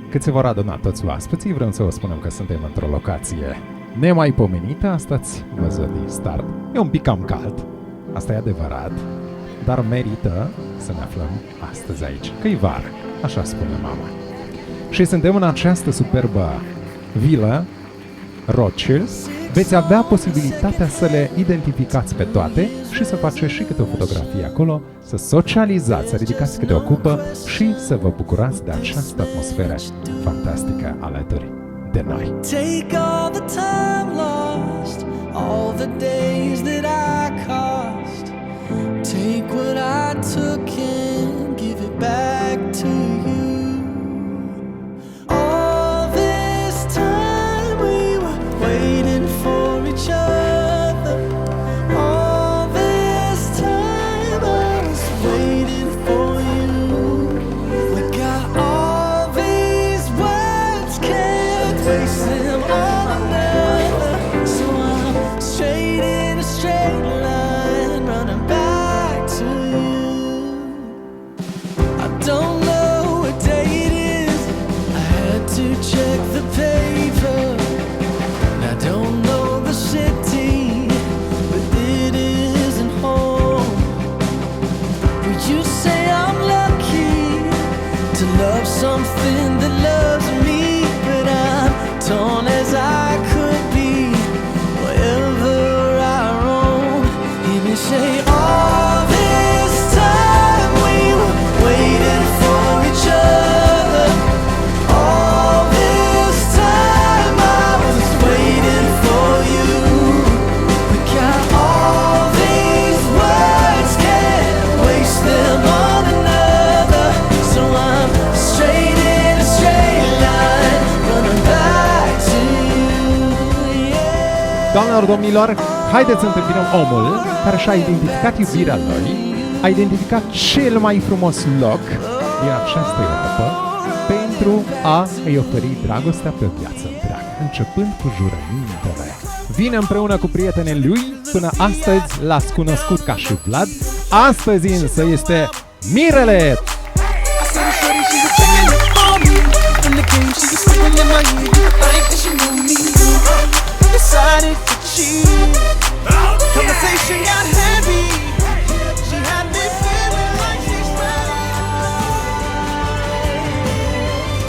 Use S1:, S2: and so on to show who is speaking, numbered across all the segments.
S1: Cât se vor aduna toți oaspeții, vrem să vă spunem că suntem într-o locație nemaipomenită. Asta ați văzut din start. E un pic cam cald, asta e adevărat, dar merită să ne aflăm astăzi aici, că e vară, așa spune mama. Și suntem în această superbă vilă, Rothschild. Veți avea posibilitatea să le identificați pe toate și să faceți și câte o fotografie acolo, să socializați, să ridicați câte o cupă și să vă bucurați de această atmosferă fantastică alături de noi.
S2: Take all the time lost, all the days that I cost. Take what I took and give it back to you. All this time we were waiting for each other. All this time I was waiting for you. We got all these words, can't waste them on another. So I'm straight in a straight line, running back to you. I don't know what day it is, I had to check the paper. I don't know the city, but it isn't home. Would you say I'm lucky to love something that loves me? But I'm torn as I could be wherever I roam. Hear me say all this time we were waiting for each other. All this time I was waiting for you. We got all these words, can't waste them on another. So I'm straight in a straight line, running back to you. Yeah.
S1: Doamnelor, domnilor, haideți să întâmpinăm omul care și-a identificat iubirea lui, a identificat cel mai frumos loc din această Europă pentru a îi oferi dragostea pe viață întreagă, începând cu jurămintele. Vine împreună cu prietenii lui, până astăzi l-ați cunoscut ca și Vlad, astăzi însă este Mirele!
S3: I said a shorty, she was checking up on me. In the game, she was slipping in my ear. You think that she knew me? Decided to cheat. Conversation got heavy. She had me feeling like she's ready.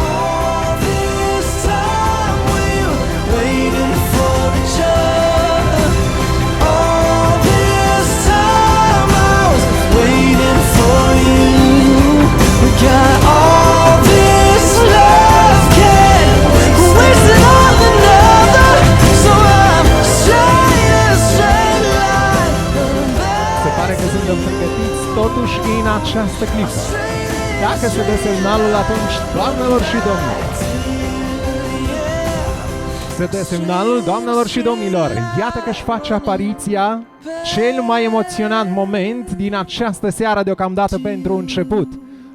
S2: All this time we were waiting for each other. All this time I was waiting for you. We got all this love, can't waste it on another. So I'm straight in a straight line, running back.
S1: Se pare că suntem pregătiți totuși în această clipă. Dacă se dă semnalul, atunci, doamnelor și domnilor, se dă semnalul, doamnelor și domnilor, iată că își face apariția cel mai emoționant moment din această seară deocamdată pentru început.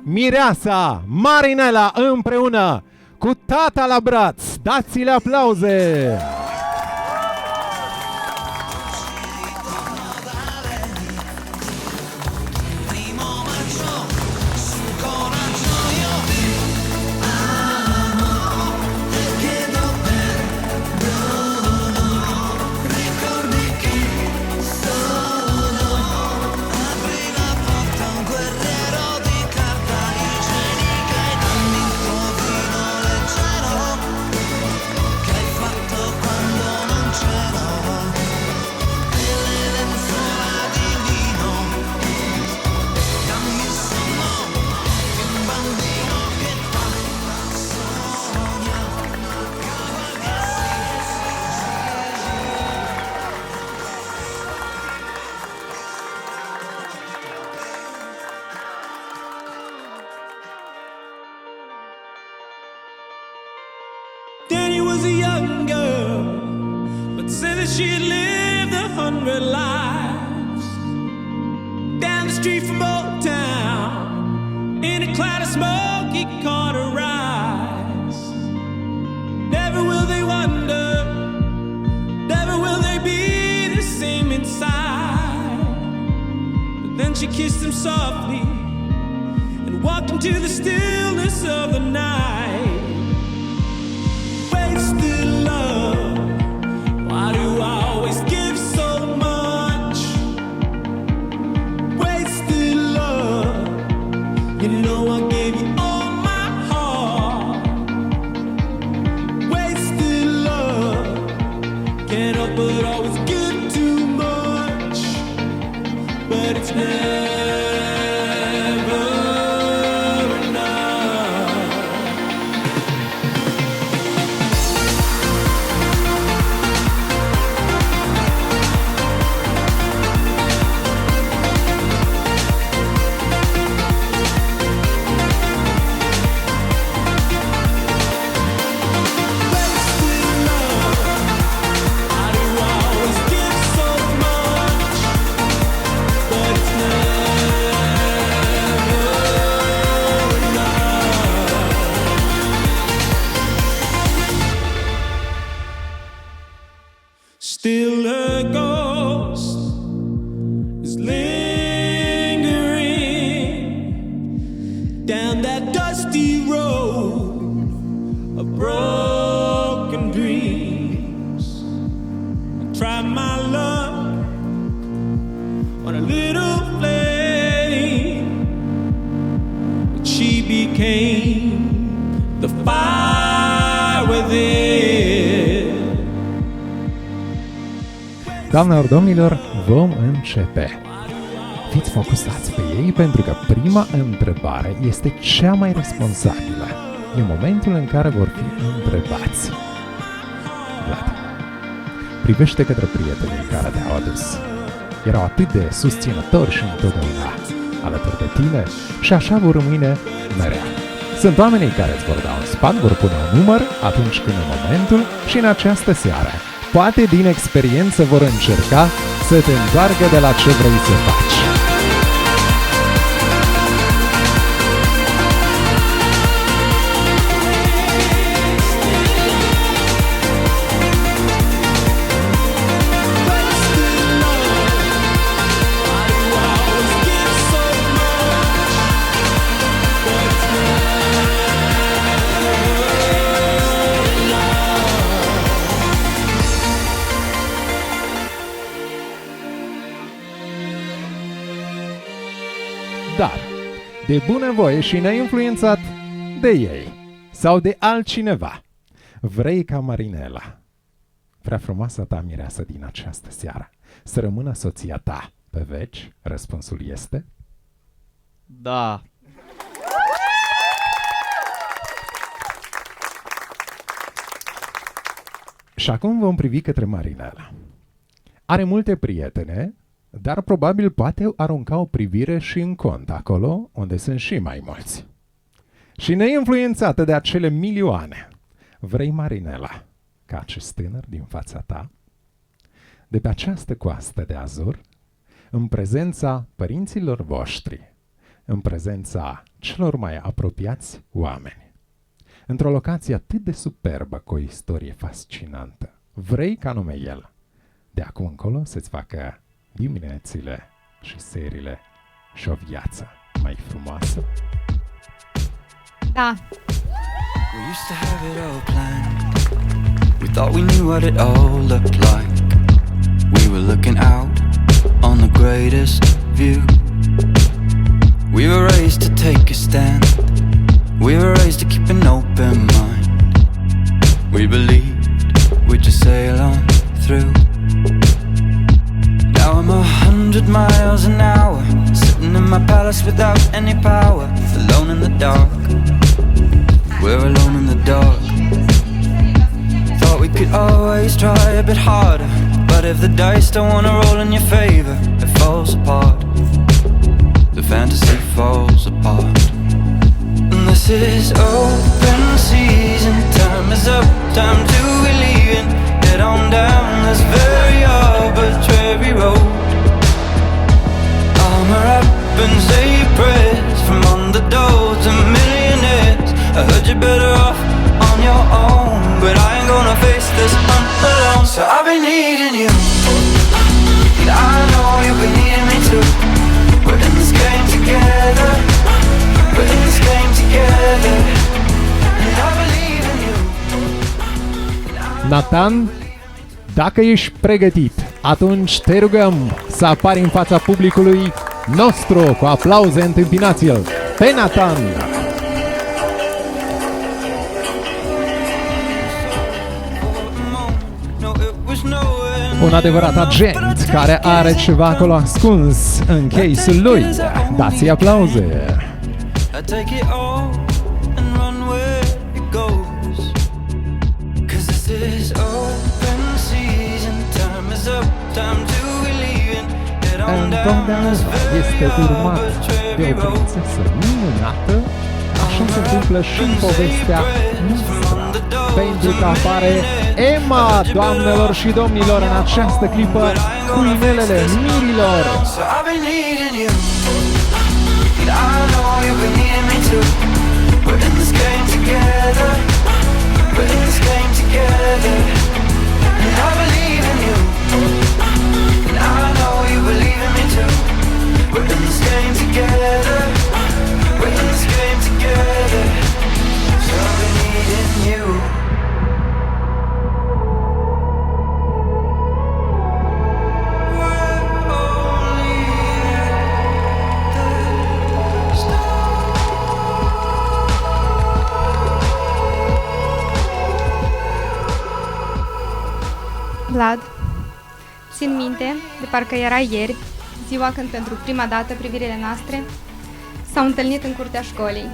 S1: Mireasa, Marinela împreună cu tata la braț, dați-le aplauze!
S3: Danny was a young girl, but said that she had lived 100 lives. Down the street from Old Town, in a cloud of smoke, he caught her eyes. Never will they wonder, never will they be the same inside. But then she kissed him softly and walked into the stillness of the night. dusty road of broken dreams. I tried my luck on a little flame, but she became the fire within.
S1: Doamnelor, domnilor, vom începe. Fiți focusați pe ei pentru că prima întrebare este cea mai responsabilă. E momentul în care vor fi întrebați. Vlad, privește către prietenii care te-au adus. Erau atât de susținători și întotdeauna alături de tine și așa vor rămâne mereu. Sunt oamenii care îți vor da un sfat, vor pune un număr atunci când e momentul și în această seară. Poate din experiență vor încerca să te întoarcă de la ce vrei să faci. Dar, de bunăvoie și neinfluențat de ei sau de altcineva, vrei ca Marinela, prea frumoasa ta mireasă din această seară, să rămână soția ta pe veci? Răspunsul este...
S4: Da.
S1: Și acum vom privi către Marinela. Are multe prietene, dar probabil poate arunca o privire și în cont, acolo unde sunt și mai mulți. Și neinfluențată de acele milioane, vrei, Marinela, ca acest tânăr din fața ta, de pe această coastă de azur, în prezența părinților voștri, în prezența celor mai apropiați oameni, într-o locație atât de superbă, cu o istorie fascinantă, vrei ca nume el, de acum încolo să-ți facă diminețile și serile și o viață mai frumoasă?
S5: Da.
S2: We used to have it all planned. We thought we knew what it all looked like. We were looking out on the greatest view. We were raised to take a stand. We were raised to keep an open mind. We believed we'd just sail on through. Now I'm 100 miles an hour, sitting in my palace without any power, alone in the dark. We're alone in the dark. Thought we could always try a bit harder, but if the dice don't wanna roll in your favor, it falls apart. The fantasy falls apart. And this is open season, time is up, time to be leaving. Head on down this very arbitrary road. Armor up and say prayers, from underdogs to millionaires. I heard you're better off on your own, but I ain't gonna face this hunt alone. So I've been needing you, and I know you've been needing me too. We're in this game together, we're in this game together, and I believe in you.
S1: Nathan, dacă ești pregătit, atunci te rugăm să apari în fața publicului nostru cu aplauze, întâmpinați-l pe Nathan! Un adevărat agent care are ceva acolo ascuns în case-ul lui. Dați-i aplauze! Întotdeauna este urmat de o prințesă minunată, așa se întâmplă și în povestea noastră, pentru că apare Emma, doamnelor și domnilor, în această clipă cu inelele mirilor.
S2: We're in this game together. We're in this game together.
S5: Vlad, țin minte, de parcă era ieri, ziua când pentru prima dată privirile noastre s-au întâlnit în curtea școlii.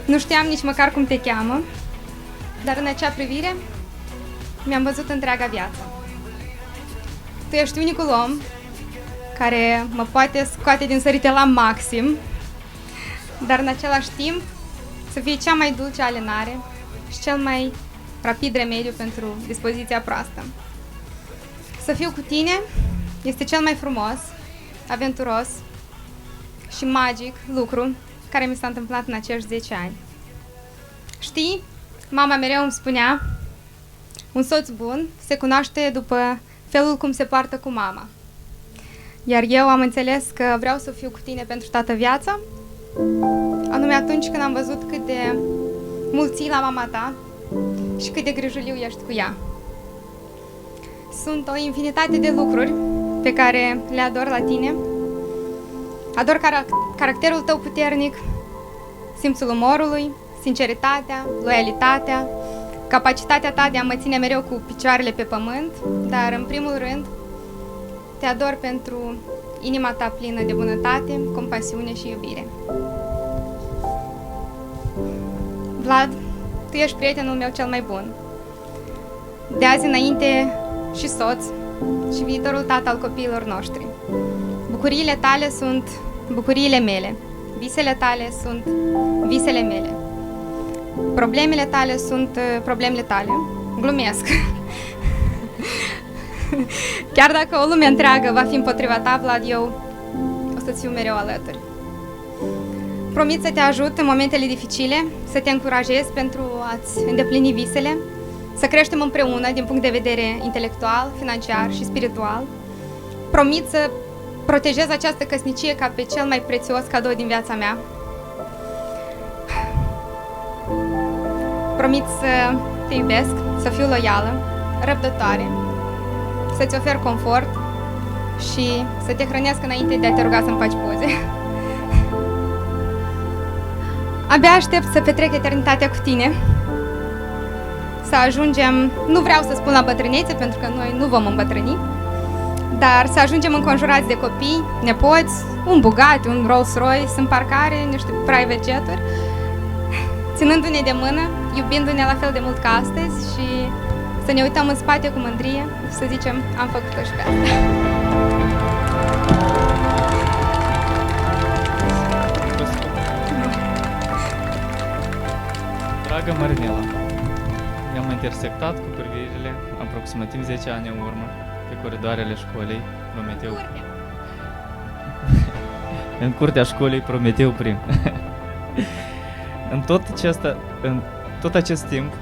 S5: Nu știam nici măcar cum te cheamă, dar în acea privire mi-am văzut întreaga viață. Tu ești unicul om care mă poate scoate din sărite la maxim, dar în același timp să fie cea mai dulce alinare și cel mai rapid remediu pentru dispoziția proastă. Să fiu cu tine este cel mai frumos, aventuros și magic lucru care mi s-a întâmplat în acești 10 ani. Știi, mama mereu îmi spunea, un soț bun se cunoaște după felul cum se poartă cu mama. Iar eu am înțeles că vreau să fiu cu tine pentru toată viața, anume atunci când am văzut cât de mult ții la mama ta și cât de grijuliu ești cu ea. Sunt o infinitate de lucruri pe care le ador la tine. Ador caracterul tău puternic, simțul umorului, sinceritatea, loialitatea, capacitatea ta de a mă ține mereu cu picioarele pe pământ, dar în primul rând te ador pentru inima ta plină de bunătate, compasiune și iubire. Vlad, tu ești prietenul meu cel mai bun. De azi înainte și soț și viitorul tată al copiilor noștri. Bucuriile tale sunt bucuriile mele. Visele tale sunt visele mele. Problemele tale sunt problemele tale. Glumesc. Chiar dacă o lume întreagă va fi împotriva ta, Vlad, eu o să-ți fiu mereu alături. Promit să te ajut în momentele dificile, să te încurajez pentru a-ți îndeplini visele, să creștem împreună din punct de vedere intelectual, financiar și spiritual. Promit să protejez această căsnicie ca pe cel mai prețios cadou din viața mea. Promit să te iubesc, să fiu loială, răbdătoare, să-ți ofer confort și să te hrănesc înainte de a te ruga să-mi faci poze. Abia aștept să petrec eternitatea cu tine, să ajungem, nu vreau să spun la bătrânețe, pentru că noi nu vom îmbătrâni, dar să ajungem înconjurați de copii, nepoți, un Bugatti, un Rolls-Royce în parcare, niște private jet-uri, ținându-ne de mână, iubindu-ne la fel de mult ca astăzi și să ne uităm în spate cu mândrie și să zicem, am făcut-o și pe asta.
S4: Dragă Marinela, ne-am intersectat cu privirile aproximativ 10 ani în urmă pe coridoarele școlii Prometeu. În curtea școlii Prometeu Prim. În tot acest timp,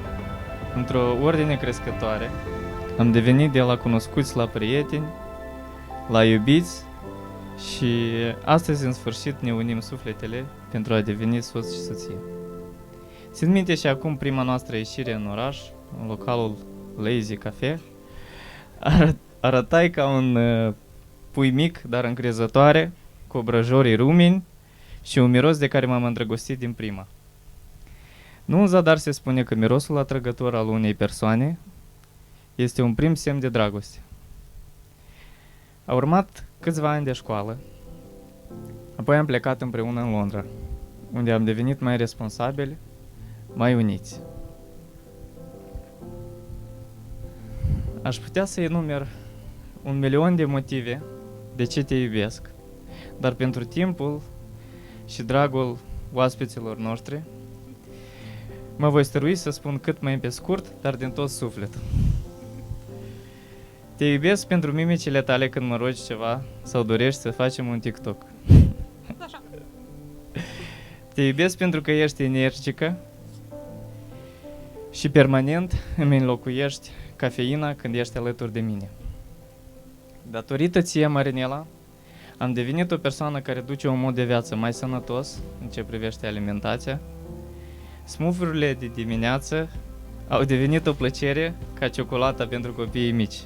S4: într-o ordine crescătoare, am devenit de la cunoscuți la prieteni, la iubiți și astăzi în sfârșit ne unim sufletele pentru a deveni soț și soție. Țin minte și acum prima noastră ieșire în oraș, în localul Lazy Cafe, arătai ca un pui mic, dar încrezătoare, cu obrăjorii rumeni și un miros de care m-am îndrăgostit din prima. Nu în zadar se spune că mirosul atrăgător al unei persoane este un prim semn de dragoste. A urmat câțiva ani de școală, apoi am plecat împreună în Londra, unde am devenit mai responsabili, mai uniți. Aș putea să enumer 1.000.000 de motive de ce te iubesc, dar pentru timpul și dragul oaspeților noștri, mă voi stărui să spun cât mai pe scurt, dar din tot sufletul. Te iubesc pentru mimicile tale când mă rogi ceva sau dorești să facem un TikTok.
S5: Așa.
S4: Te iubesc pentru că ești energică și permanent îmi înlocuiești cafeina când ești alături de mine. Datorită ție, Marinela, am devenit o persoană care duce un mod de viață mai sănătos în ce privește alimentația. Smufurile de dimineață au devenit o plăcere ca ciocolata pentru copiii mici.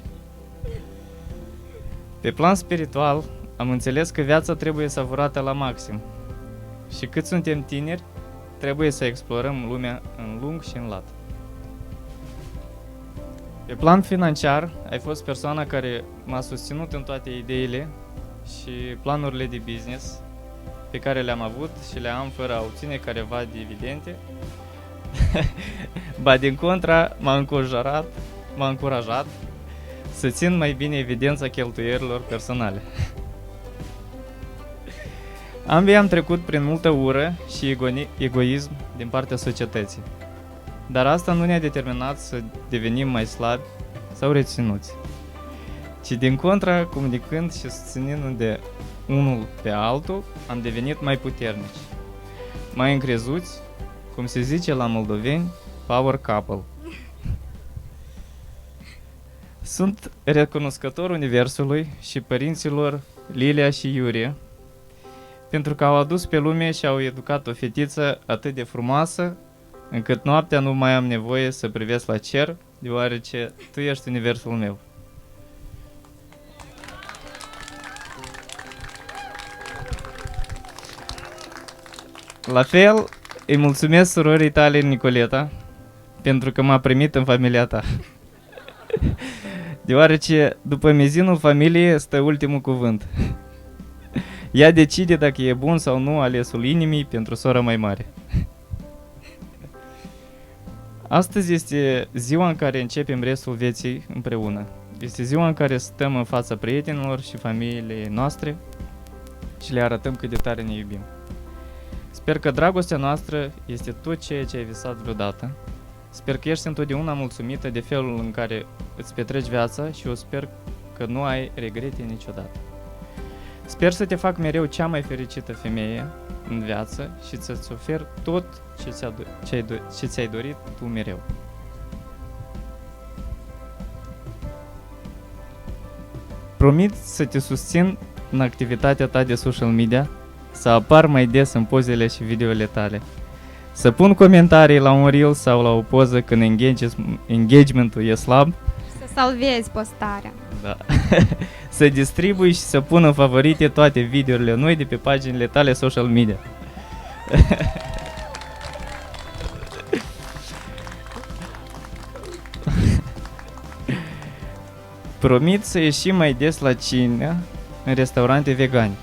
S4: Pe plan spiritual, am înțeles că viața trebuie savurată la maxim și cât suntem tineri, trebuie să explorăm lumea în lung și în lat. Pe plan financiar, ai fost persoana care m-a susținut în toate ideile și planurile de business pe care le-am avut și le am fără a obține careva dividende. Ba din contra, m-a încurajat să țin mai bine evidența cheltuielilor personale. Ambii am trecut prin multă ură și egoism din partea societății. Dar asta nu ne-a determinat să devenim mai slabi sau reținuți, ci din contra, comunicând și susținând de unul pe altul, am devenit mai puternici, mai încrezuți, cum se zice la moldoveni, power couple. Sunt recunoscător Universului și părinților Lilia și Iurie, pentru că au adus pe lume și au educat o fetiță atât de frumoasă, încât noaptea nu mai am nevoie să privesc la cer, deoarece tu ești universul meu. La fel, îi mulțumesc surorii tale, Nicoleta, pentru că m-a primit în familia ta. Deoarece după mizinul familiei stă ultimul cuvânt. Ea decide dacă e bun sau nu alesul inimii pentru sora mai mare. Astăzi este ziua în care începem restul vieții împreună. Este ziua în care stăm în fața prietenilor și familiei noastre și le arătăm cât de tare ne iubim. Sper că dragostea noastră este tot ceea ce ai visat vreodată. Sper că ești întotdeauna mulțumită de felul în care îți petreci viața și eu sper că nu ai regrete niciodată. Sper să te fac mereu cea mai fericită femeie în viață și să-ți ofer tot ce ți-ai dorit tu mereu. Promit să te susțin în activitatea ta de social media, să apar mai des în pozele și videoele tale, să pun comentarii la un reel sau la o poză când engagementul e slab,
S5: Să salvezi postarea.
S4: da. Să distribui și să pun în favorite toate videourile noi de pe paginile tale social media. Promit să ieșim mai des la cină în restaurante vegani.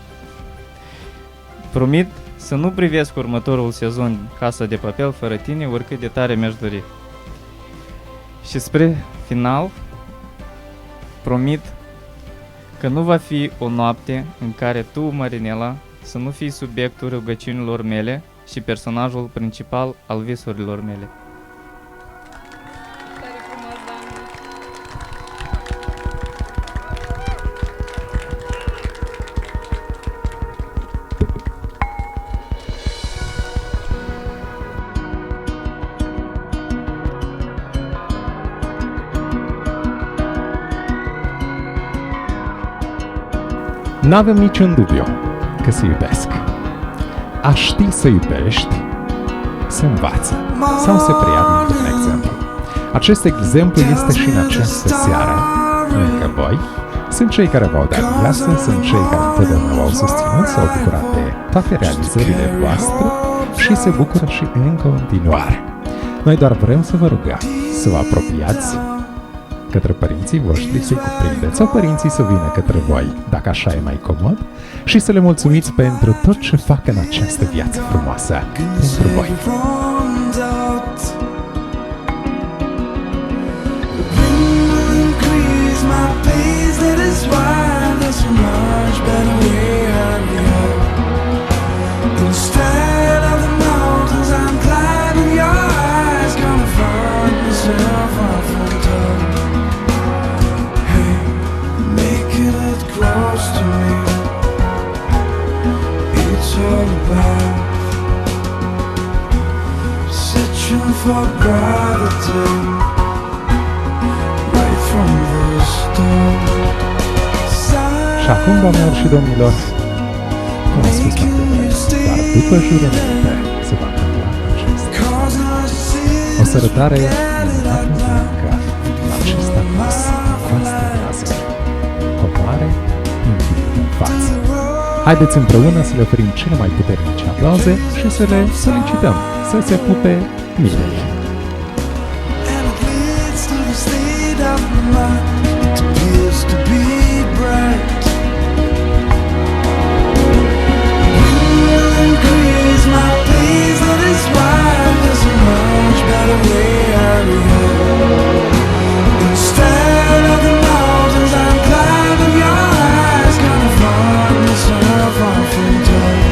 S4: Promit să nu privesc următorul sezon Casa de Papel fără tine, oricât de tare mi-aș dori. Și spre final, promit că nu va fi o noapte în care tu, Marinela, să nu fii subiectul rugăciunilor mele și personajul principal al visurilor mele.
S5: Tare frumos, Doamne.
S1: N-avem niciun dubiu că se iubesc. A ști să iubești se învață sau se preia dintr-un exemplu. Acest exemplu este și în această seară, lângă voi. Sunt cei care v-au dat viață, sunt cei care întotdeauna v-au susținut, s-au bucurat de toate realizările voastre și se bucură și în continuare. Noi doar vrem să vă rugăm să vă apropiați către părinții voștri, să-i cuprindeți sau părinții să vină către voi, dacă așa e mai comod, și să le mulțumiți pentru tot ce fac în această viață frumoasă pentru voi.
S2: Instead of the mountains I'm climbing, your eyes gonna find myself off from top. Hey, making it close to me, it's all about searching for gravity right from the start.
S1: Și acum, doamnelor și domnilor, cum am spus mai devreme, doar după jurăminte se va întâmpla acesta. O sărătare minunată că acesta pus coasta de azur, comoare infinit în față. Haideți împreună să le oferim cele mai puternice aplauze și să le solicităm să se pupe mine.
S2: And it leads to the state of mine. It appears to be bright. You increase my pace, that is why there's a much better way out of here. Instead of the mountains I'm climbing, your eyes gonna find myself off in time.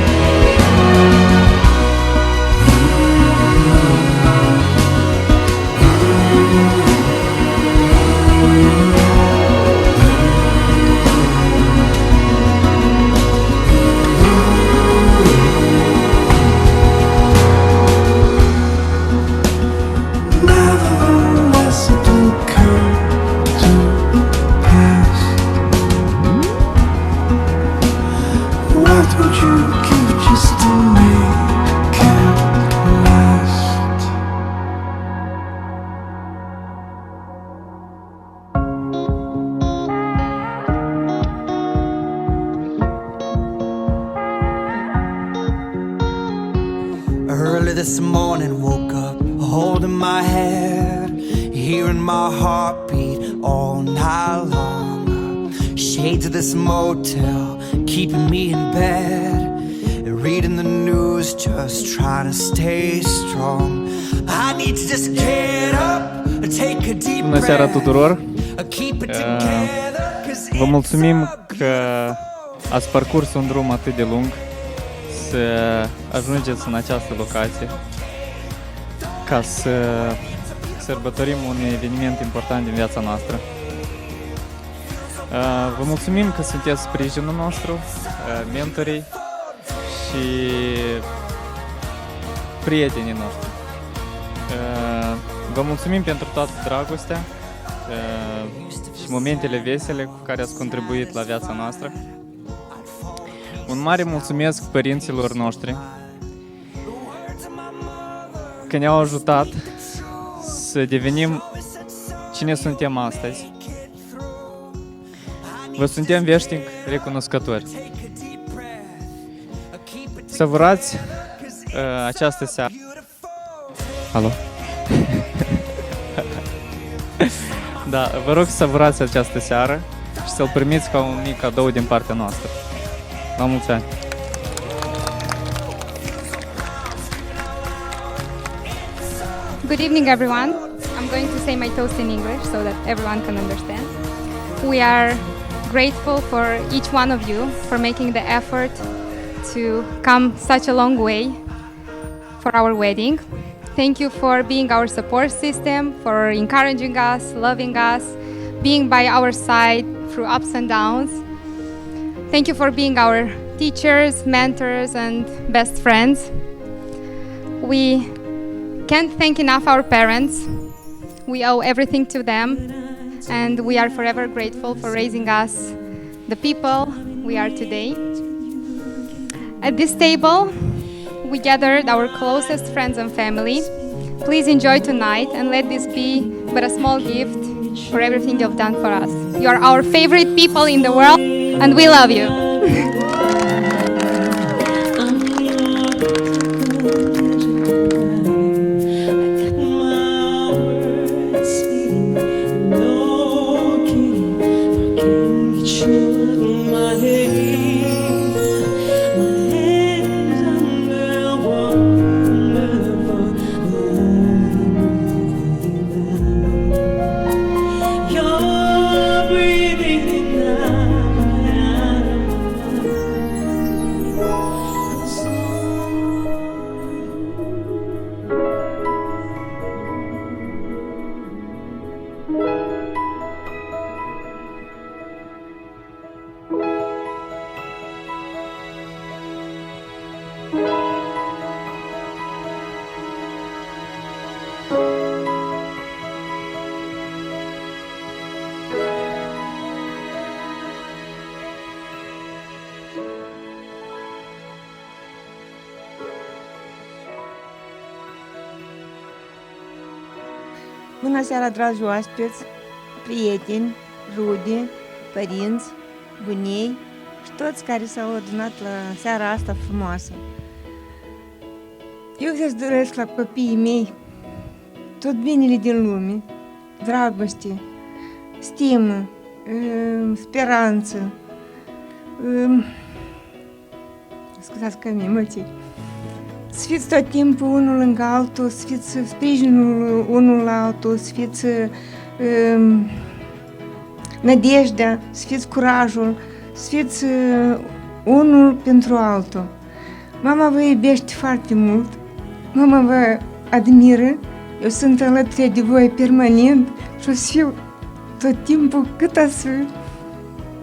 S2: Nevertheless, it will come to pass. What would you give just to make it last? Early this morning, woke up holding my head, hearing my heartbeat all night long. Shades of this motel keeping me in bed, reading the news, just trying to stay strong. I need to just get up, take a deep
S4: Bună seara
S2: breath,
S4: tuturor!
S2: keep it together, 'cause
S4: Vă mulțumim că ați parcurs un drum atât de lung să ajungeți în această locație ca să sărbătorim un eveniment important din viața noastră. Vă mulțumim că sunteți sprijinul nostru, mentorii și prietenii noștri. Vă mulțumim pentru toată dragostea și momentele vesele cu care ați contribuit la viața noastră. Un mare mulțumesc părinților noștri că ne-au ajutat să devenim cine suntem astăzi. Vă suntem veșnic recunoscători. Savurați această seară. Alo? Da, vă rog să savurați această seară și să-l primiți ca un mic cadou din partea noastră. La mulți ani!
S5: Good evening, everyone. I'm going to say my toast in English so that everyone can understand. We are grateful for each one of you for making the effort to come such a long way for our wedding. Thank you for being our support system, for encouraging us, loving us, being by our side through ups and downs. Thank you for being our teachers, mentors, and best friends. We can't thank enough our parents. We owe everything to them, and we are forever grateful for raising us the people we are today. At this table, we gathered our closest friends and family. Please enjoy tonight and let this be but a small gift for everything you've done for us. You are our favorite people in the world, and we love you.
S6: Bună seara, dragi oaspeți, prieteni, rude, părinți, bunei și toți care s-au adunat la seara asta frumoasă. Eu să-ți doresc la copiii mei tot binele din lume, dragoste, stimă, speranță. Scuzați că mi emoții. Să fiți tot timpul unul lângă altul, să fiți sprijinul unul la altul, să fiți nădejdea, să fiți curajul, să fiți unul pentru altul. Mama vă iubește foarte mult, mama vă admiră, eu sunt alături de voi permanent și o să fiu tot timpul cât a să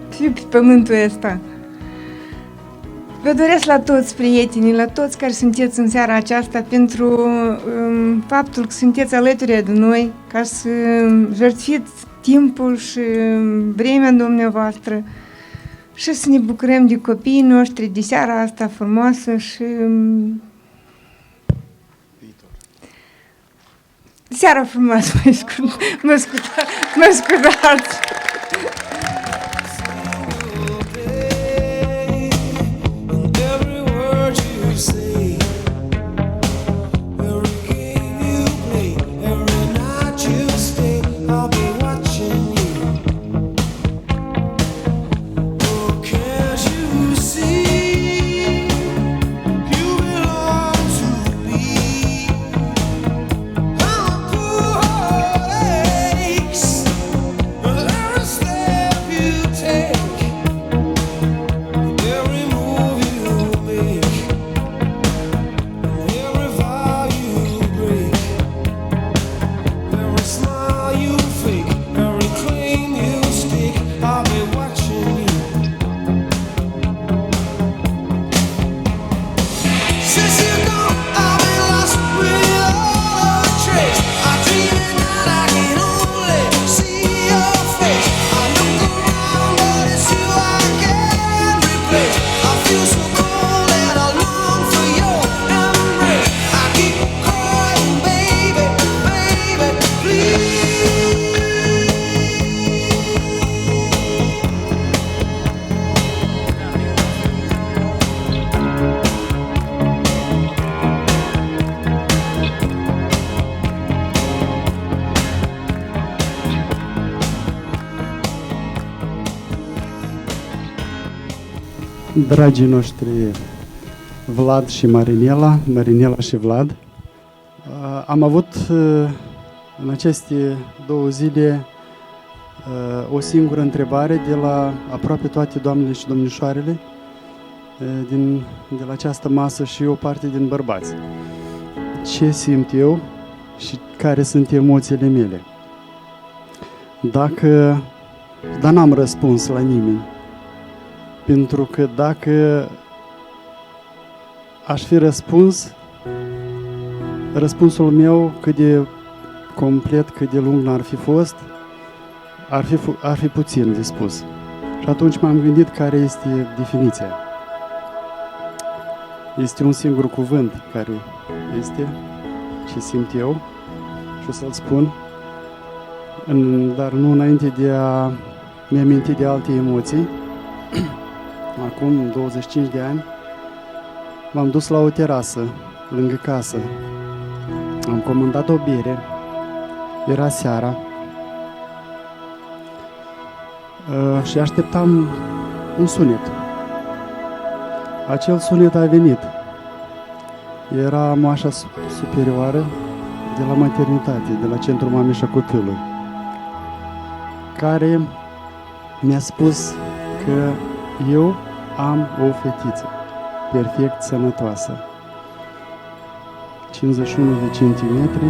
S6: fiu pe pământul ăsta. Vă doresc la toți prietenii, la toți care sunteți în seara aceasta pentru faptul că sunteți alături de noi, ca să jertfiți timpul și vremea dumneavoastră și să ne bucurăm de copiii noștri, de seara asta frumoasă și seara frumoasă, mă scuzați.
S7: Dragii noștri Vlad și Marinela și Vlad, am avut în aceste 2 zile o singură întrebare de la aproape toate doamnele și domnișoarele de la această masă și o parte din bărbați. Ce simt eu și care sunt emoțiile mele? Dar n-am răspuns la nimeni. Pentru că dacă aș fi răspuns, răspunsul meu, cât de complet, cât de lung n-ar fi fost, ar fi puțin de spus. Și atunci m-am gândit care este definiția. Este un singur cuvânt care este ce simt eu și o să-l spun, dar nu înainte de a mi-aminti de alte emoții. Acum 25 de ani m-am dus la o terasă lângă casă. Am comandat o bere. Era seara. Și așteptam un sunet. Acel sunet a venit. Era moașa superioară de la maternitate, de la Centrul Mamei și a Copilului, care mi-a spus că eu am o fetiță perfect sănătoasă, 51 de centimetri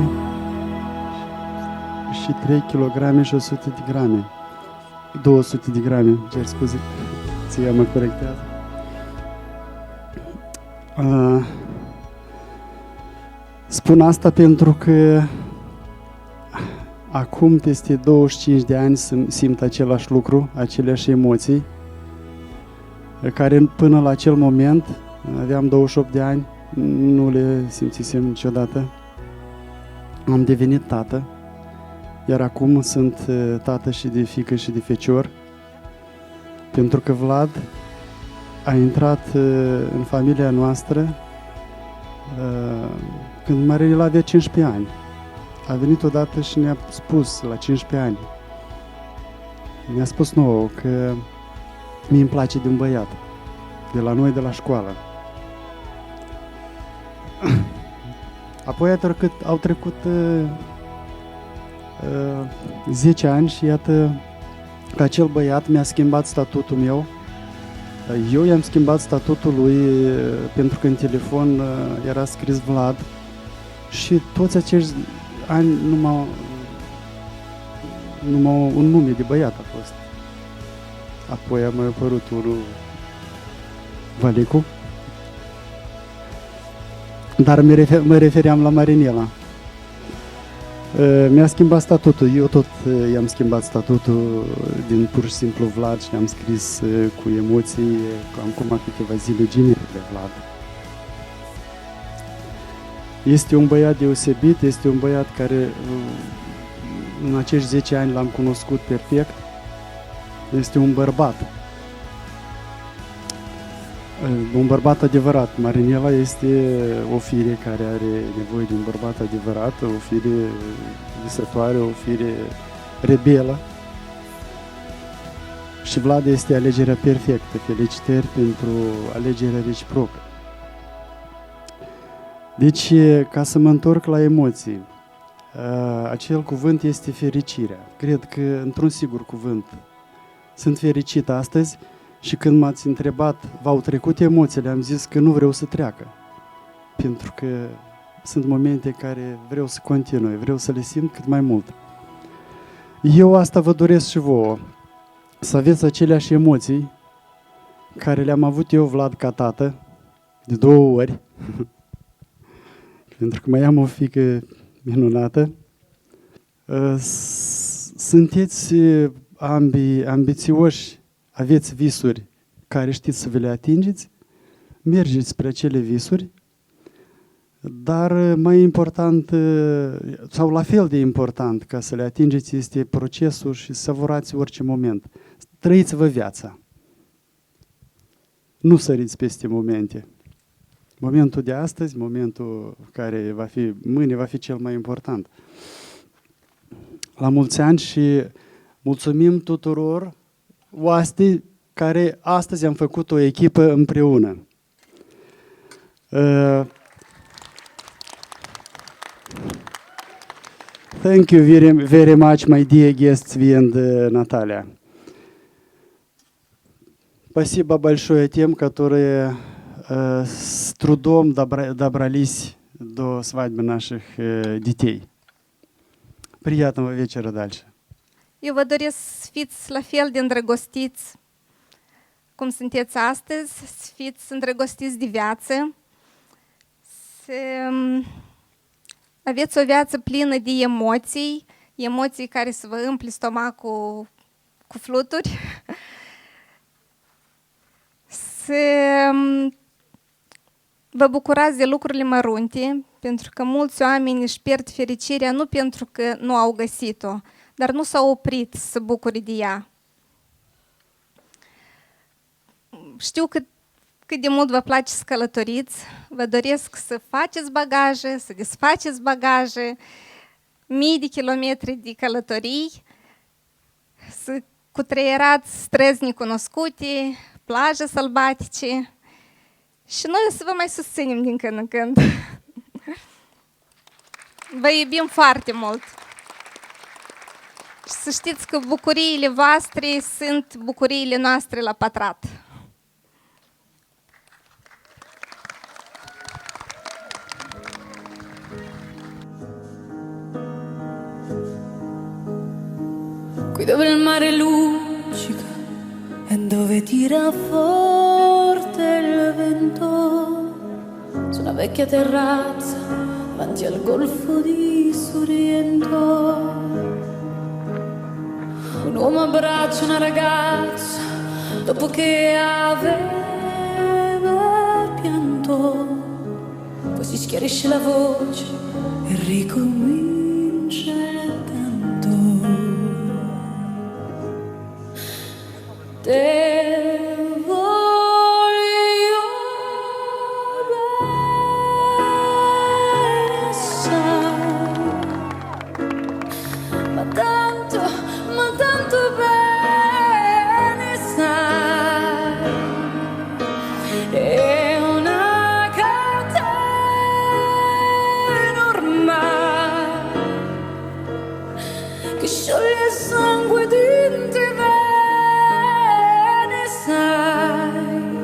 S7: și 3 kg și 100 de grame. 200 de grame, cer scuze, ție mă corectează. Spun asta pentru că acum, peste 25 de ani, simt același lucru, aceleași emoții, care până la acel moment, aveam 28 de ani, nu le simțisem niciodată. Am devenit tată, iar acum sunt tată și de fiică și de fecior, pentru că Vlad a intrat în familia noastră când Marinela avea 15 ani. A venit odată și ne-a spus la 15 ani: mi-a spus nouă că mie îmi place de un băiat, de la noi, de la școală. Apoi au trecut 10 ani și iată că acel băiat mi-a schimbat statutul meu. Eu i-am schimbat statutul lui pentru că în telefon era scris Vlad și toți acești ani numai un nume de băiat a fost. Apoi a mai apărut unul Valicu. Dar mă refeream la Marinela. Mi-a schimbat statutul, eu tot i-am schimbat statutul din pur și simplu Vlad și am scris cu emoții, acum câteva zile, generele Vlad. Este un băiat deosebit, este un băiat care în acești 10 ani l-am cunoscut perfect, este un bărbat. Un bărbat adevărat. Marinela este o fire care are nevoie de un bărbat adevărat, o fire visătoare, o fire rebelă. Și Vlad este alegerea perfectă. Felicitări pentru alegerea reciprocă. Deci, ca să mă întorc la emoții, acel cuvânt este fericirea. Cred că, într-un sigur cuvânt, sunt fericit astăzi. Și când m-ați întrebat, v-au trecut emoțiile, am zis că nu vreau să treacă. Pentru că sunt momente care vreau să continui, vreau să le simt cât mai mult. Eu asta vă doresc și vouă, să aveți aceleași emoții care le-am avut eu, Vlad, ca tată, de 2 ori, pentru că mai am o fiică minunată. Sunteți ambițioși, aveți visuri care știți să vi le atingeți, mergeți spre acele visuri, dar mai important, sau la fel de important ca să le atingeți, este procesul și savurați orice moment. Trăiți-vă viața. Nu săriți peste momente. Momentul de astăzi, momentul care va fi mâine, va fi cel mai important. La mulți ani și mulțumim tuturor oastii care astăzi am făcut o echipă împreună. Thank you very much, my dear guests, Ви and Natalia. Спасибо большое тем, которые с трудом добрались до свадьбы наших детей. Приятного вечера дальше.
S5: Eu vă doresc să fiți la fel de îndrăgostiți cum sunteți astăzi, să fiți îndrăgostiți de viață, să aveți o viață plină de emoții, emoții care să vă umple stomacul cu fluturi, să vă bucurați de lucrurile mărunte, pentru că mulți oameni își pierd fericirea nu pentru că nu au găsit-o, dar nu s-au oprit să bucure de ea. Știu cât de mult vă place să călătoriți, vă doresc să faceți bagaje, să desfaceți bagaje, mii de kilometri de călătorii, să cutreierați străzi necunoscute, plaje sălbatice și noi o să vă mai susținem din când în când. Vă iubim foarte mult! Și să știți că bucuriile voastre sunt bucuriile noastre la pătrat.
S2: Qui dove il mare luccica e dove tira forte il vento, su una vecchia terrazza davanti al golfo di Sorrento, un uomo abbraccia una ragazza dopo che aveva pianto, poi si schiarisce la voce e ricomincia il canto. Te voglio bene assai, ma tanto bene.
S8: che scioglie il sangue dentro i veni, sai.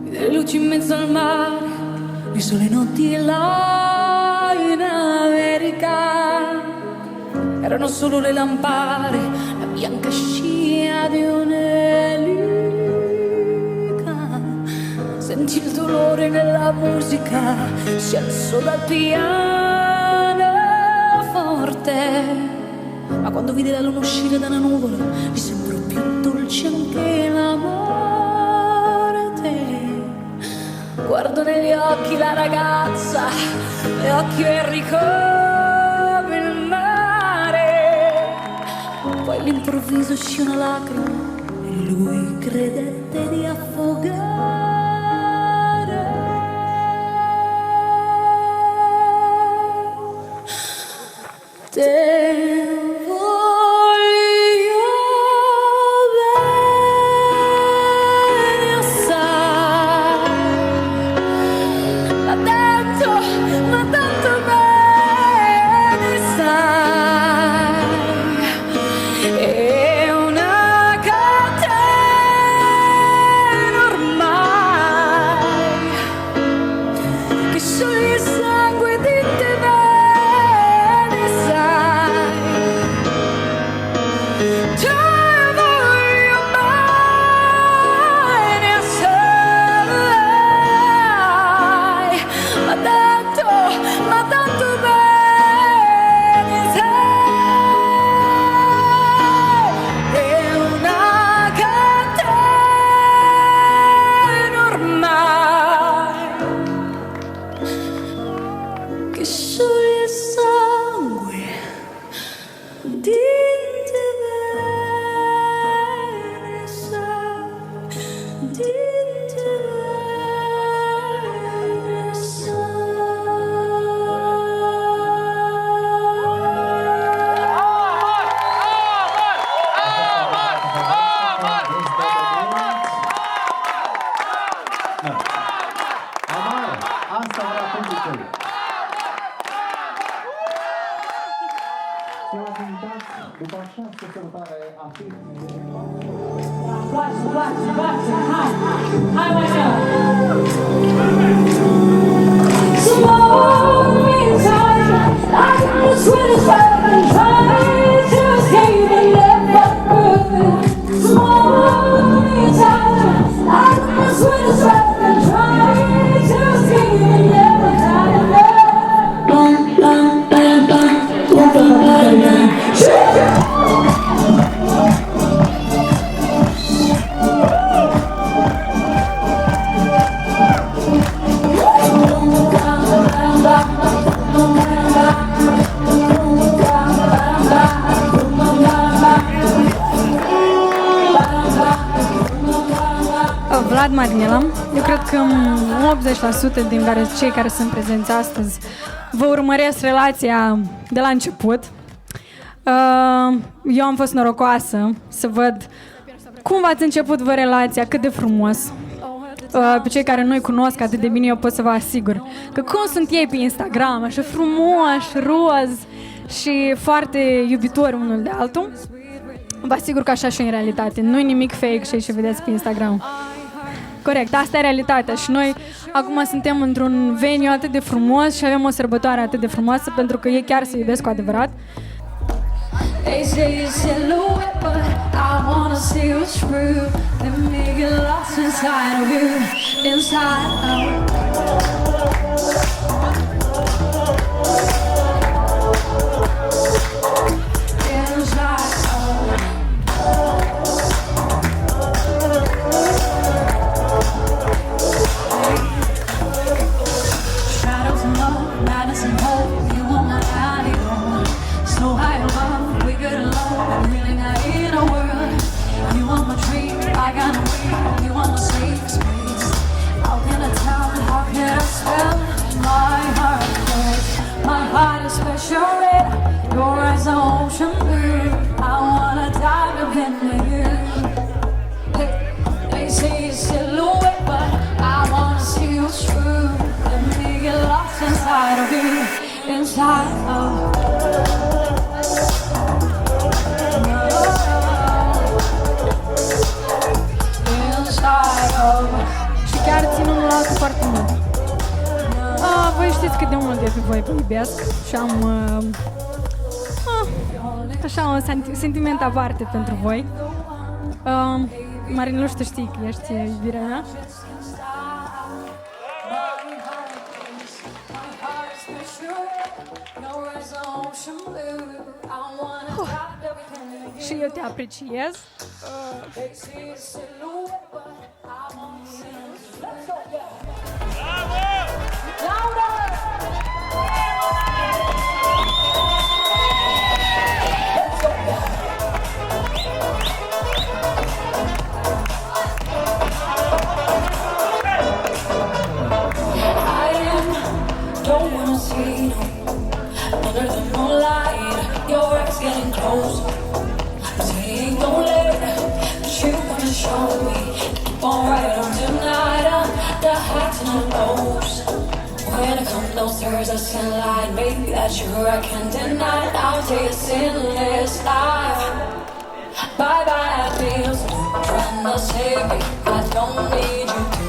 S8: Le luci in mezzo al mare, le sole notti là in America, erano solo le lampade, la bianca scia di un'elica. Sentì il dolore nella musica, si alzò dal pianoforte, ma quando vide la luna uscire da una nuvola gli sembrò più dolce anche la morte. Guardo negli occhi la ragazza, gli occhi verdi come il mare. Poi all'improvviso uscì una lacrima e lui credette di affogare. Te voglio bene assai, ma tanto bene sai. È una catena ormai che scioglie il sangue di te bene sai. Te voglio bene assai, ma tanto bene sai. È una catena ormai che scioglie il sangue di te bene sai, di te bene
S1: Amar, asta vrea publicul. Stimați invitați, după această sărbătoare a
S9: Vlad Marinela. Eu cred că 80% din cei care sunt prezenți astăzi vă urmăresc relația de la început. Eu am fost norocoasă să văd cum v-ați început vă relația, cât de frumos. Pe cei care nu-i cunosc atât de bine, eu pot să vă asigur că cum sunt ei pe Instagram, așa frumoși, roz și foarte iubitori unul de altul, vă asigur că așa și în realitate. Nu-i nimic fake și ce vedeți pe Instagram. Corect, asta e realitatea și noi acum suntem într-un venue atât de frumos și avem o sărbătoare atât de frumoasă pentru că ei chiar se iubesc cu adevărat.
S8: They say it's silhouette, but I wanna see what's true. Let me get lost inside of you, inside out. Shadows and love, madness and hope. You want my body on. Snow high above, we good alone. Really not in a world. You want my dream, I got a way. You want my safe space. How can I tell? How can I spell? My heart breaks. My heart is special red. Your eyes are ocean blue. I wanna dive in with you. They say it's silhouette, but
S9: foarte mult. Voi știți cât de mult de pe voi vă iubesc și am așa un sentiment aparte pentru voi. Marinel, tu știi că ești iubirea mea. Și eu te apreciez.
S8: Don't wanna see you under the moonlight. Your eyes getting close. I'm saying don't let but you wanna show me. Keep on right on tonight. The highs and the lows. When it comes downstairs, I send light. Maybe that sure I can't deny. I'll take a sinless life. Bye bye, I feel so. Trying to save me. I don't need you to.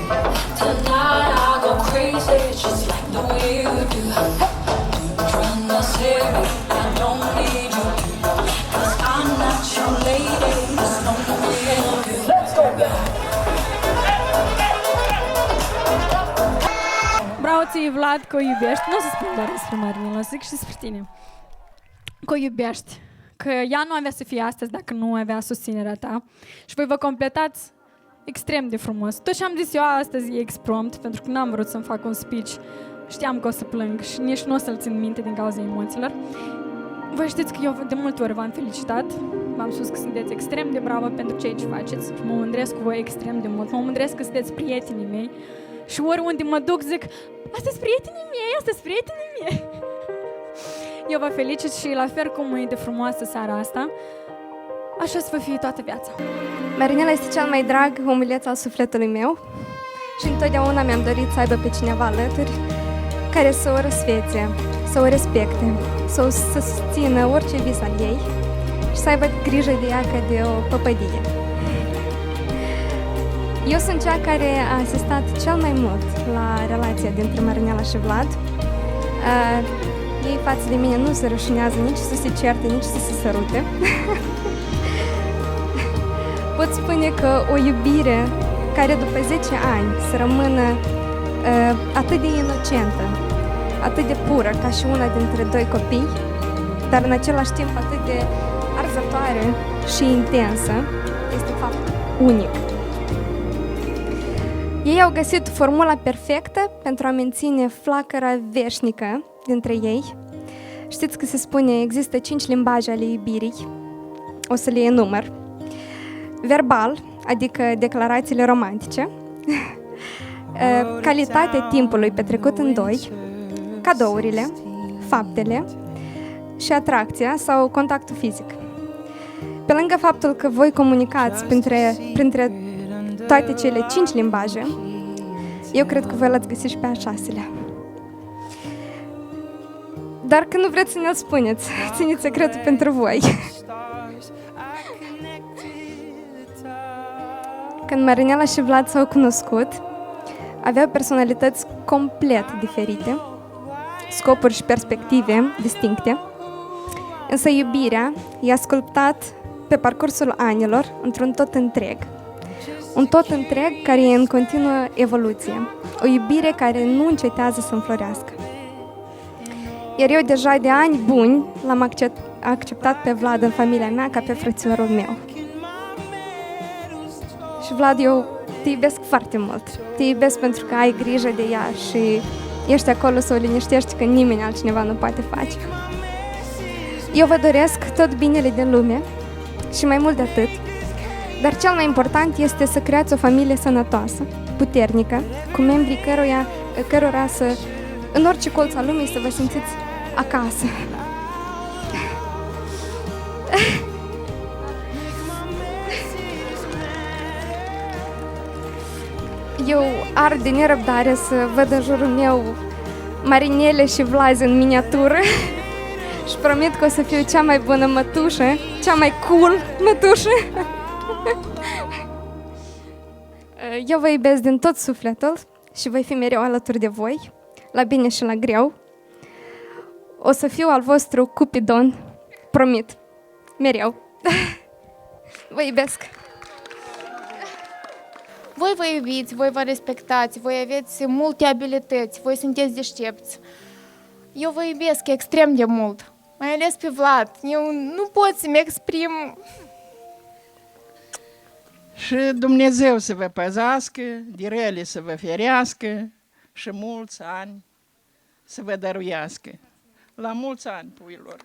S8: Tonight I go crazy, just like the way you do. Trying to save me, I don't need you to. Cause I'm not your lady, there's no way of you. Let's go back.
S9: Bravo ție, Vlad, că o iubești. Nu o să spun doar despre Marinela, o să zic și despre tine. Că o iubești. Că ea nu avea să fie astăzi dacă nu avea susținerea ta. Și voi vă completați extrem de frumos. Tot ce am zis eu astăzi e exprompt, pentru că n-am vrut să-mi fac un speech. Știam că o să plâng și nici nu o să-l țin minte din cauza emoțiilor. Voi știți că eu de multe ori v-am felicitat. V-am spus că sunteți extrem de bravă pentru ceea ce faceți. Și mă mândresc cu voi extrem de mult. Mă mândresc că sunteți prietenii mei. Și oriunde mă duc zic, astea-s prietenii mei, astea-s prietenii mei. Eu vă felicit și la fel cum e de frumoasă seara asta, așa să vă fie toată viața.
S5: Marinela este cel mai drag omuleț al sufletului meu și întotdeauna mi-am dorit să aibă pe cineva alături care să o răsfețe, să o respecte, să susțină orice vis al ei și să aibă grijă de ea ca de o păpădie. Eu sunt cea care a asistat cel mai mult la relația dintre Marinela și Vlad. Ei față de mine nu se rușinează nici să se certe, nici să se sărute. Pot spune că o iubire care după 10 ani să rămână atât de inocentă, atât de pură ca și una dintre doi copii, dar în același timp atât de arzătoare și intensă, este fapt unic. Ei au găsit formula perfectă pentru a menține flacăra veșnică dintre ei. Știți că se spune, există 5 limbaje ale iubirii, o să le enumăr. Verbal, adică declarațiile romantice, calitatea timpului petrecut în doi, cadourile, faptele și atracția sau contactul fizic. Pe lângă faptul că voi comunicați printre toate cele 5 limbaje, eu cred că voi l-ați găsit și pe a 6-lea. Dar când nu vreți să ne-l spuneți, țineți secretul pentru voi. Când Marinela și Vlad s-au cunoscut, aveau personalități complet diferite, scopuri și perspective distincte, însă iubirea i-a sculptat pe parcursul anilor într-un tot întreg. Un tot întreg care e în continuă evoluție, o iubire care nu încetează să înflorească. Iar eu deja de ani buni l-am acceptat pe Vlad în familia mea ca pe frățiorul meu. Și Vlad, eu te iubesc foarte mult. Te iubesc pentru că ai grijă de ea și ești acolo să o liniștești că nimeni altcineva nu poate face. Eu vă doresc tot binele din lume și mai mult de atât, dar cel mai important este să creați o familie sănătoasă, puternică, cu membrii cărora să, în orice colț al lumii, să vă simțiți acasă. Eu ard de nerăbdare să văd în jurul meu Marinele și Vlazi în miniatură și promit că o să fiu cea mai bună mătușă, cea mai cool mătușă. Eu vă iubesc din tot sufletul și voi fi mereu alături de voi, la bine și la greu. O să fiu al vostru Cupidon, promit, mereu. Vă iubesc!
S10: Voi vă iubiți, voi vă respectați, voi aveți multe abilități, voi sunteți deștepți. Eu vă iubesc extrem de mult, mai ales pe Vlad. Eu nu pot să-mi exprim.
S11: Și Dumnezeu să vă păzească, de rele să vă ferească și mulți ani să vă dăruiască. La mulți ani, puilor!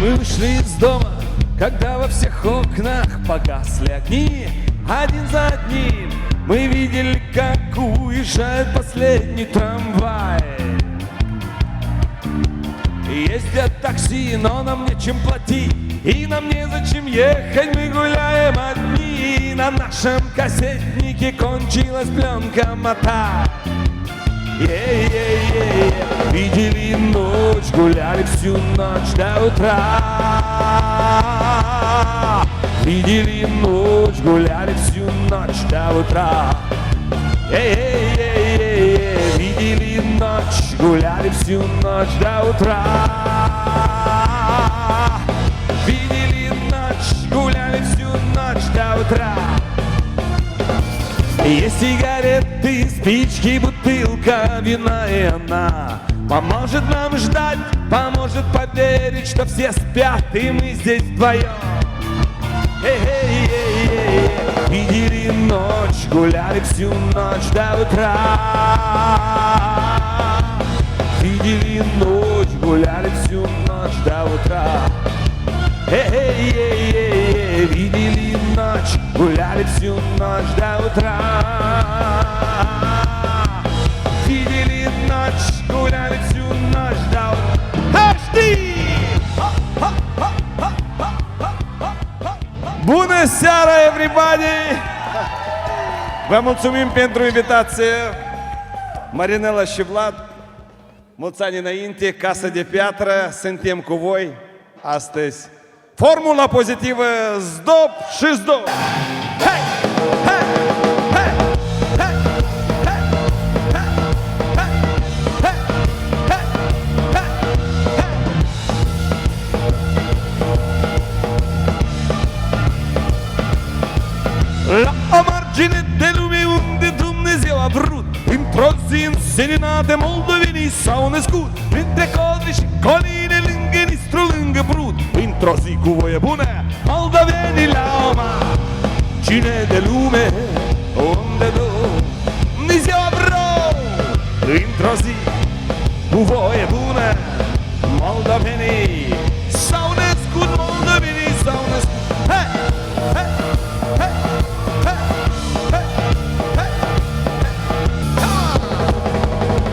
S3: Мы вышли из дома, когда во всех окнах погасли огни. Один за одним мы видели, как уезжает последний трамвай. Ездят такси, но нам нечем платить, и нам незачем ехать, мы гуляем одни. На нашем кассетнике кончилась пленка мота. Видели ночь, гуляли всю ночь до утра. Видели ночь, гуляли всю ночь до утра. Видели ночь, гуляли всю ночь до утра. Видели ночь, гуляли всю ночь до утра. Есть сигареты, спички, бутылка вина, и она поможет нам ждать, поможет поверить, что все спят, и мы здесь вдвоем. Видели ночь, гуляли всю ночь до утра. Видели ночь, гуляли всю ночь до утра. Видели ночь, гуляли всю ночь до утра. Видели ночь, гуляли всю ночь до утра.
S12: Bună seara, everybody! Vă mulțumim pentru invitație, Marinela și Vlad. Mulți ani înainte, Casă de Piatră, suntem cu voi astăzi. Formula pozitivă, zdop și zdop! Hai! Hai! Hai! Hai! Hai! Hai! Hai! Hai! Hai! La o margine de lume unde Dumnezeu a vrut, într-o zi înseninate moldovenii s-au născut, printre codri și coline, lângă Nistru, lângă Brut. Într-o zi cu voie bună, moldovenii la oma. Cine de lume, unde Dumnezeu a vrut, într-o zi cu voie bună, moldovenii s-au născut, moldovenii s-au născut. Hey! Hey! Hey! Hey! Hey!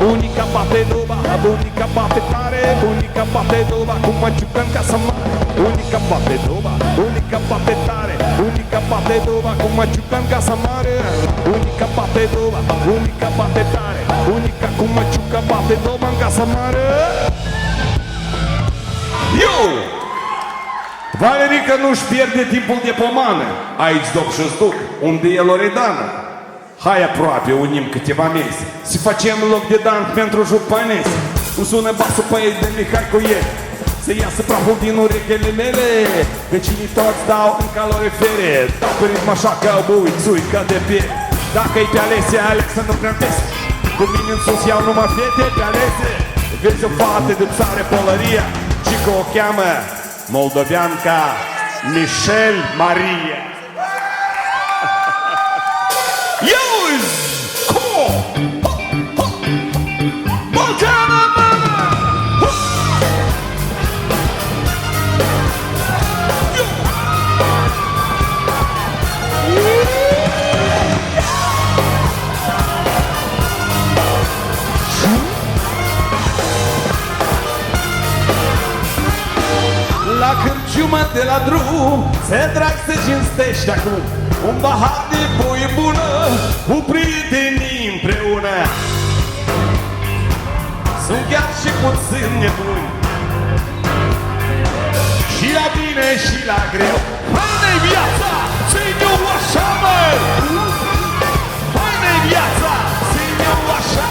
S12: Bunica bate doba, bunica bate tare, bunica bate doba, cum mă ciucă în casa mare. Bunica bate doba, bunica bate tare, bunica bate doba, cum mă ciucă în casa mare. Bunica bate doba, bunica bate tare, bunica cum mă ciucă bate doba în casa mare. Eu! Valerica nu-și pierde timpul de pomană, aici dop și zduc, unde e Loredana. Hai aproape, unim câteva mese, să facem loc de dan pentru jupanese. Îmi sună basul pe ei de Mihai cu el, să iasă praful din urechile mele. Vecinii toți dau în calorifere, dau pe ritm așa ca bui, țuică de piele. Dacă-i pe alese, Alexa nu prea pese. Cu mine în sus iau numai fete pe alese. Vezi o fată de țară Polăria și că o cheamă moldoveanca Michelle Maria. Use! Cool! Montana Mama! Yo! La cârciumă de la drum se drag se cinstește acum un pahar de boi bună cu prietenii împreună. Sunt chiar și puțin nebuni și la bine și la greu. Haine-i viața, ține-o așa, măi! Haine-i viața, ține-o așa!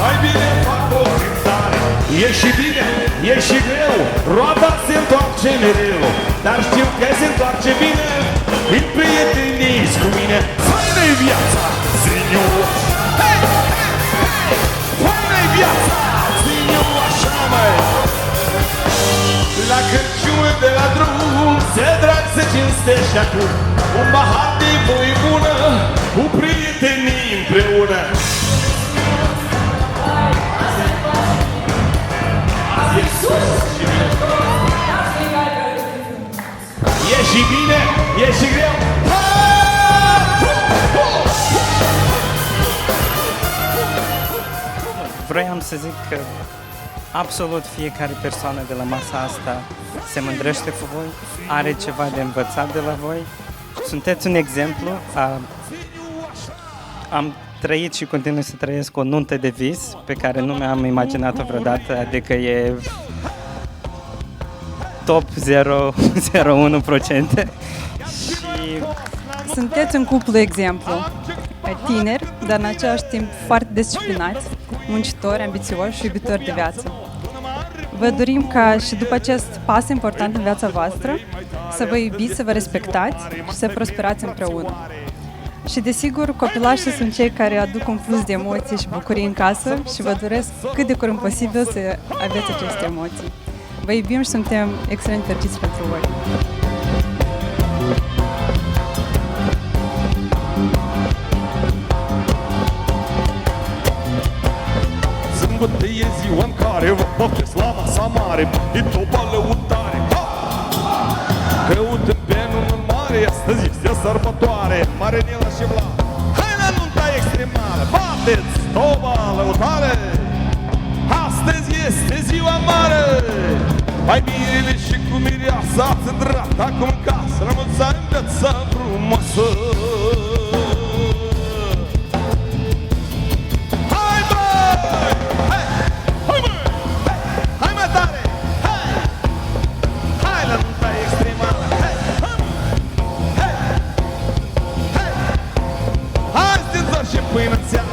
S12: Mai bine fac o simțare. E și bine, e și greu, roata se întoarce mereu, dar știu că se întoarce bine când prieteniți cu mine. Faină-i viața, ține-o așa! Hei, hei, hei! Faină-i viața, ține-o așa, măi! La cârciumă de la drum se drag se cinstește acum un pahar de voi bună cu prietenii împreună. E și bine, e și greu.
S13: Vroiam să zic că absolut fiecare persoană de la masa asta se mândrește cu voi, are ceva de învățat de la voi. Sunteți un exemplu. Am trăit și continui să trăiesc o nuntă de vis pe care nu mi-am imaginat-o vreodată, adică e top 0,01%. Și
S14: sunteți un cuplu exemplu, tineri, dar în același timp foarte disciplinați, muncitori, ambițioși și iubitori de viață. Vă dorim ca și după acest pas important în viața voastră să vă iubiți, să vă respectați și să prosperați împreună. Și desigur, copilașii sunt cei care aduc un plus de emoții și bucurii în casă și vă doresc cât de curând posibil să aveți aceste emoții. Vă iubim și suntem extrem fericiți pentru voi.
S12: Sâmbătă e ziua în care vă poftesc la masa mare e toba lăutare. Căutăm pe număr mare, astăzi este sărbătoare. Marinela și Vlad, hai la nunta extremală, bateți toba lăutare. Astăzi este ziua mare. Hai mirele și cu mireasa ați îndrat acum în casă, la mulți ani viața frumoasă. Hai băi! Hai! Hai băi! Hai mă tare! Hai! Hai la nunta extremală! Hai! Hai! Hai! Hai să te întorci până în seară!